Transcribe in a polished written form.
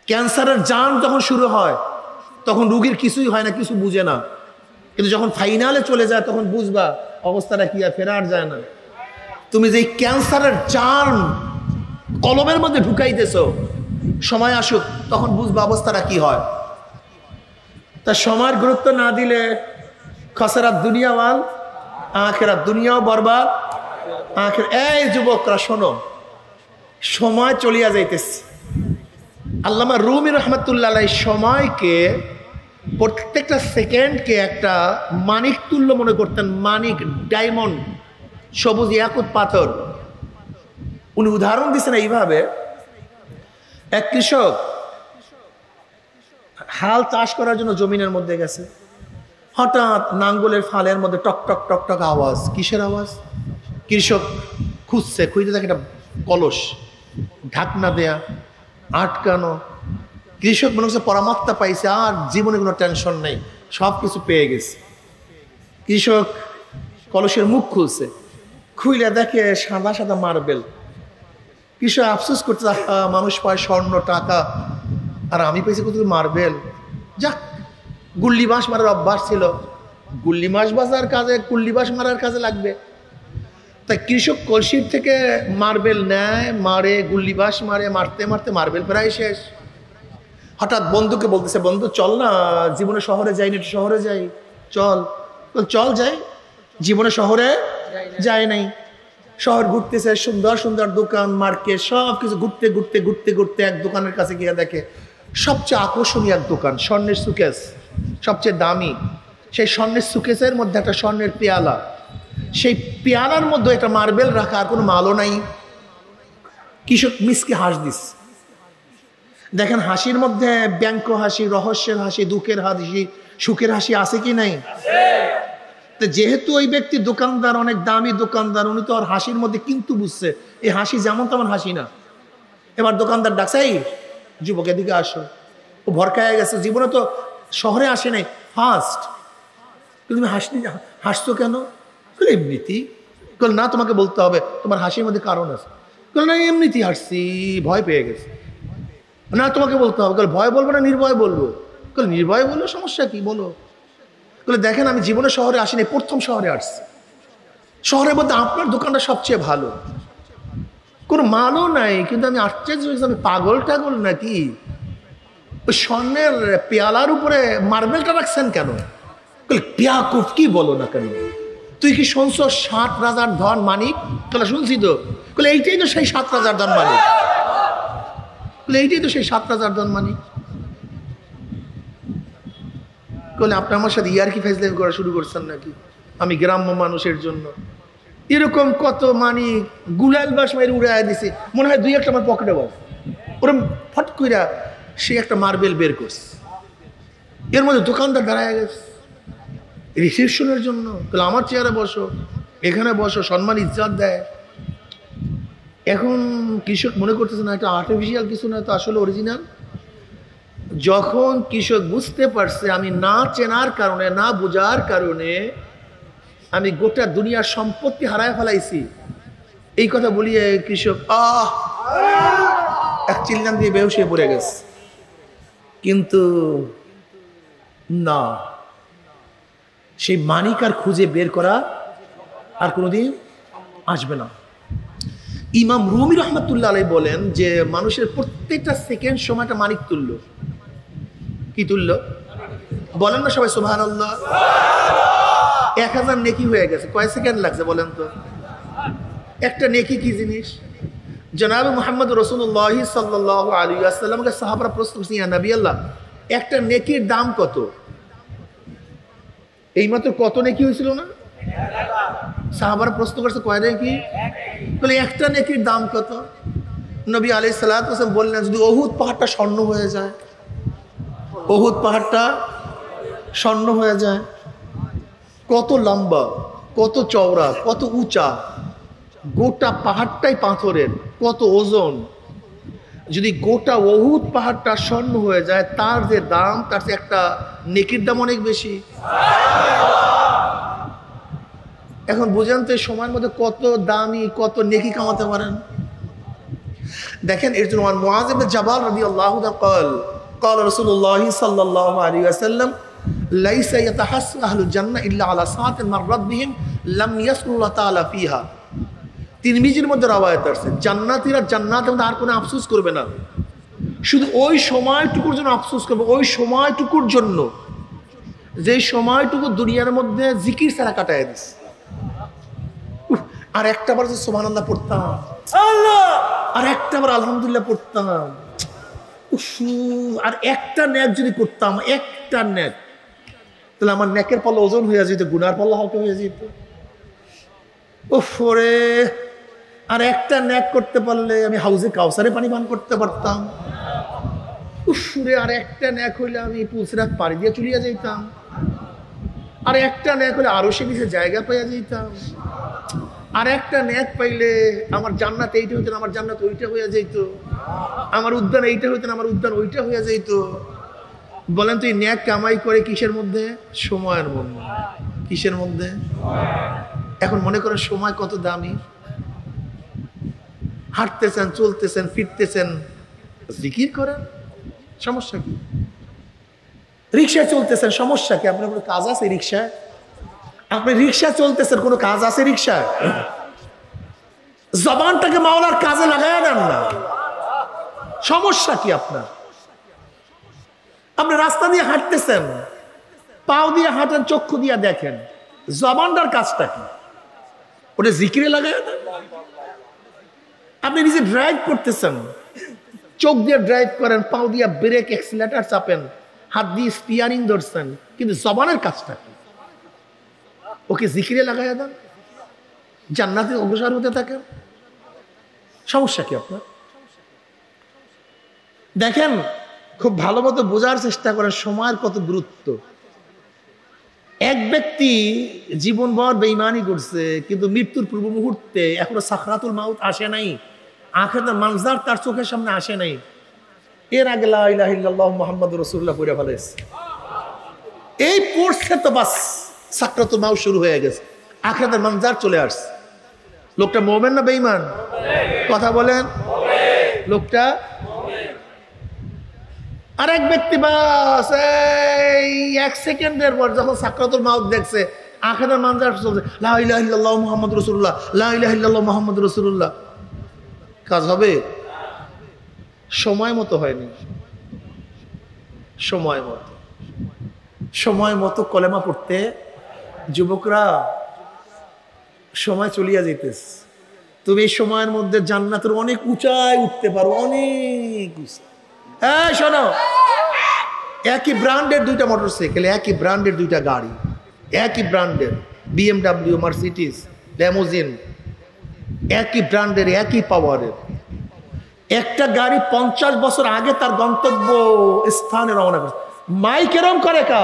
ক্যান্সারের জার্ম যখন শুরু হয় তখন রোগীর কিছুই হয় না, কিছু বুঝে না, কিন্তু যখন ফাইনালে চলে যায় তখন বুঝবা অবস্থাটা কি আর ফেরার যায় না। তুমি যে ক্যান্সারের জার্ম কলমের মধ্যে ঢুকাইতেছো, সময় আসুক তখন বুঝবা অবস্থাটা কি হয়। তা সময়ের গুরুত্ব না দিলে খসরাত দুনিয়া ওয়াল আখিরাত, দুনিয়াও বরবাদ আখিরাত। এই যুবকরা শোনো, সময় চলিয়া যাইতেছে। আল্লামা রুমি রহমতুল্লাহ আলাইহি সময়কে, প্রত্যেকটা সেকেন্ডকে একটা মানিক তুল্য মনে করতেন, মানিক, ডায়মন্ড, সবুজ ইয়াকুত পাথর। উনি উদাহরণ দিচ্ছেন এইভাবে, এক কৃষক হাল চাষ করার জন্য জমিনের মধ্যে গেছে, হঠাৎ নাঙ্গলের ফালের মধ্যে টক টক টক টক আওয়াজ। কিসের আওয়াজ? কৃষক খুঁজছে, খুঁজতে থাকে একটা কলস, ঢাকনা দেয়া, আটকানো। কৃষক মনে হচ্ছে পরামর্শটা পাইছে, আর জীবনে কোনো টেনশন নেই, সব কিছু পেয়ে গেছে। কৃষক কলসের মুখ খুলছে, খুইলে দেখে সাদা সাদা মার্বেল। কৃষক আফসোস করতে, মানুষ পায় স্বর্ণ টাকা, আর আমি পেয়েছি কত মার্বেল। যাক, গুল্লি বাঁশ মারার অভ্যাস ছিল, গুল্লি মাছ বাজার কাজে, কুল্লি বাঁশ মারার কাজে লাগবে। তাই কৃষক কলসির থেকে মার্বেল নেয়, মারে, গুল্লি বাঁশ মারে, মারতে মারতে মার্বেল প্রায় শেষ। হঠাৎ বন্ধুকে বলতেছে, বন্ধু চল না, জীবনে শহরে যাই না, একটু শহরে যাই, চল। চল যাই। জীবনে শহরে যায় নাই, শহর ঘুরতেছে, সুন্দর সুন্দর দোকান, মার্কেট, সব কিছু ঘুরতে ঘুরতে ঘুরতে ঘুরতে এক দোকানের কাছে গিয়ে দেখে সবচেয়ে আকর্ষণীয় এক দোকান, স্বর্ণের সুকেস, সবচেয়ে দামি। সেই স্বর্ণের সুকেসের মধ্যে একটা স্বর্ণের পেয়ালা, সেই পেয়ালার মধ্যে একটা মার্বেল রাখা, আর কোনো মালও নাই। কৃষক মিসকে হাস দিস। দেখেন হাসির মধ্যে ব্যঙ্গ হাসি, রহস্যের হাসি, দুঃখের হাসি, সুখের হাসি আছে কি নাই? তো যেহেতু ওই ব্যক্তি দোকানদার, অনেক দামি দোকানদার, উনি তো আর হাসির মধ্যে কিন্তু বুঝছে এই হাসি যেমন তেমন হাসি না। এবার দোকানদার ডাকছে, এই যুবক এদিকে আসো। ও ভরকায় গেছে, জীবনে তো শহরে আসে নাই, ফার্স্ট। তুমি হাসছো কেন? এমনিতেই। না, তোমাকে বলতে হবে তোমার হাসির মধ্যে কারণ আছে। না, এমনিতেই হাসছি, ভয় পেয়ে গেছে। না, তোমাকে বলতে হবে। ভয় বলবো না নির্ভয় বলবো? নির্ভয় বললো, সমস্যা কি বলো? দেখেন আমি জীবনে শহরে আসিনি, প্রথম শহরে আসছি। শহরের মধ্যে আপনার দোকানটা সবচেয়ে ভালো, কোনো মালও নাই, কিন্তু আমি আশ্চর্য হয়েছি, আমি পাগল টাগল নাকি? ওই স্বর্ণের পেয়ালার উপরে মার্বেলটা রাখছেন কেন? পিয়াকুফ, কি বলো না কেন? তুই কি শুনছ 7 রাজার ধন মানিক? শুনছি তো। এইটাই তো সেই 7 রাজার ধন মানিক। এইটাই তো সেই 7 রাজার ধন মানিক। আপনি আমার সাথে ইয়ারকি ফাইজলামি করা শুরু করছেন নাকি? আমি গ্রাম্য মানুষের জন্য এরকম কত মানিক গুলাল বাস মাইরে উড়াইয়া দিছে, মনে হয় 2-1টা আমার পকেটে বস, ওরম ফট কইরা সে একটা মার্বেল বের করছে। এর মধ্যে দোকানদার দাঁড়ায় গেছে রিসেপশনের জন্য। আমার চেয়ারে বসো, এখানে বসো, সম্মান ইজ্জত দেয়। এখন কৃষক মনে করতেছে না, এটা আর্টিফিশিয়াল কিছু না, তো আসলে অরিজিনাল। যখন কৃষক বুঝতে পারছে আমি না চেনার কারণে, না বোঝার কারণে আমি গোটা দুনিয়ার সম্পত্তি হারায় ফেলাইছি, এই কথা বলিয়ে কৃষক এক চিল্লান দিয়ে বেহুশ হয়ে পড়ে গেছে। কিন্তু না, সেই মানিক আর খুঁজে বের করা আর কোনোদিন আসবে না। ইমাম রুমি রহমতুল্লাহ আলাইহি বলেন যে মানুষের প্রত্যেকটা সেকেন্ড সময়টা মানিক তুল্য। কি তুল্য বলেন না সবাই? সুবহানাল্লাহ। 1000 নেকি হয়ে গেছে, কয় সেকেন্ড লাগছে বলেন তো? একটা নেকি কি জিনিস? জনাব মুহাম্মদ রাসূলুল্লাহ সাল্লাল্লাহু আলাইহি ওয়াসাল্লামকে সাহাবারা প্রশ্ন করছেন, ইয়া নবী আল্লাহ, একটা নেকির দাম কত? এইমাত্র কত নেকি হয়েছিল না? সাহাবারা প্রশ্ন করছে, কয় নেকি? বলে একটা নেকির দাম কত? নবী আলাইহিস সালাতু ওয়াস সালাম বললেন, যদি উহুদ পাহাড়টা স্বর্ণ হয়ে যায়, উহুদ পাহাড়টা স্বর্ণ হয়ে যায়, কত লম্বা, কত চওড়া, কত উঁচা, গোটা পাহাড়টাই পাথরের, কত ওজন। যদি গোটা উহুদ পাহাড়টা স্বর্ণ হয়ে যায়, তার যে দাম, তার যে একটা নেকির দাম অনেক বেশি। এখন বুঝেন তো এই সময়ের মধ্যে কত দামি, কত নেকি কামাতে পারেন। দেখেন এর জন্য মুআয ইবনে জাবাল রাদিয়াল্লাহু তাআলা قال قال رسول الله صلى الله عليه وسلم ليس يتحسس اهل الجنه الا على ساعه مرت بهم لم يذكر الله تعالى فيها। তিরমিজির মধ্যে রওয়ায়াত আছে জান্নাতীরা জান্নাতের মধ্যে আর কোনো আফসোস করবে না, শুধু ওই সময়টুকুর জন্য আফসোস করবে, ওই সময়টুকুর জন্য যে সময়টুকু দুনিয়ার মধ্যে জিকির ছাড়া কাটায় দিছে। আর একটা বার সুবহানাল্লাহ পড়তাম, আর একটা বার আলহামদুলিল্লাহ পড়তাম, আর একটা নেক যদি করতাম, একটা নেক, তাহলে আমার নেকের পাল্লা ওজন হয়ে যেত, গুনার পাল্লা হালকা হয়ে যেত। ওরে আর একটা নেক করতে পারলে আমি হাউজে কাউসারে পানি পান করতে পারতাম। উফরে আর একটা নেক হইলে আমি পুলসিরাত পাড়ি দিয়ে চলিয়া যাইতাম। আর একটা নেক হলে আরো সে নিচে জায়গা পাইয়া যাইতাম। আর একটা নেক পাইলে আমার জান্নাত এইটা হইতেন, আমার জান্নাত ওইটা হইয়া যাইত। আমার উদ্যান এইটা হইতেন, আমার উদ্যান ওইটা হইয়া যাইত। বলেন তুই নেক কামাই করে কিসের মধ্যে? সময়ের মধ্যে। কিসের মধ্যে? এখন মনে করেন সময় কত দামি। হাঁটতেছেন, চলতেছেন, ফিরতেছেন, জিকির করেন, সমস্যা কি? রিক্সায় চলতেছেন, সমস্যা কি? আপনার কোনো কাজ আছে রিক্সায়? আপনি রিক্সা চলতেছেন, কোনো কাজ আছে রিক্সায়? জবানটাকে মাওলার কাজে লাগায় দেন না, সমস্যা কি আপনার? আপনি রাস্তা দিয়ে হাঁটতেছেন, পাও দিয়ে হাঁটেন, চক্ষু দিয়ে দেখেন, জবানটার কাজটা কি? ওটা জিকিরে লাগায় দেন। আপনি নিজে ড্রাইভ করতেছেন, চোখ দিয়ে ড্রাইভ করেন, পাও দিয়ে ব্রেক অ্যাক্সিলারেটর চাপেন, হাত দিয়ে স্টিয়ারিং ধরছেন, কিন্তু জবানের কাজটা কি? ওকে জিকিরে লাগাইয়া দেন, জান্নাতে অগ্রসর হতে থাকেন, সমস্যা কি আপনার? দেখেন খুব ভালো মতো বোঝার চেষ্টা করেন সময়ের কত গুরুত্ব। এক ব্যক্তি জীবনভর বেঈমানি করছে, কিন্তু মৃত্যুর পূর্ব মুহূর্তে এখনো সাকরাতুল মাউত আসে নাই, আখিরাতের মানজার তার চোখের সামনে আসে নাই, এর আগে লা ইলাহা ইল্লাল্লাহু মুহাম্মাদুর রাসূলুল্লাহ পড়ে ফেলেছে। এই পড়ছে তো বাস সাকরাতুল মাউত শুরু হয়ে গেছে, আখিরাতের মানজার চলে আসছে। লোকটা মুমিন না বেঈমান? কথা বলেন। লোকটা আর এক ব্যক্তি বাস এই এক সেকেন্ডের পর যখন সাকরাতুল মাউত দেখছে, আখিরাতের মানজার চলছে, লা ইলাহা ইল্লাল্লাহু মুহাম্মাদুর রাসূলুল্লাহ, লা ইলাহা ইল্লাল্লাহু মুহাম্মাদুর রাসূলুল্লাহ। কাজ হবে? সময় মতো হয়নি, সময় মতো, সময় মতো কলেমা পড়তে যুবকরা সময় চলিয়া যেতেছে। তুমি এই সময়ের মধ্যে জান্নাতের অনেক উঁচায় উঠতে পারো, অনেক উঁচা। হ্যাঁ শোনো, একই ব্র্যান্ডের দুইটা মোটরসাইকেল, একই ব্র্যান্ডের দুইটা গাড়ি, একই ব্র্যান্ডের BMW, মার্সিডিজ, ল্যামোজিন, একই ব্র্যান্ডের, একই পাওয়ারের। একটা গাড়ি 50 বছর আগে তার গন্তব্য স্থানে রওনা করছে, মাইক এরম করে কা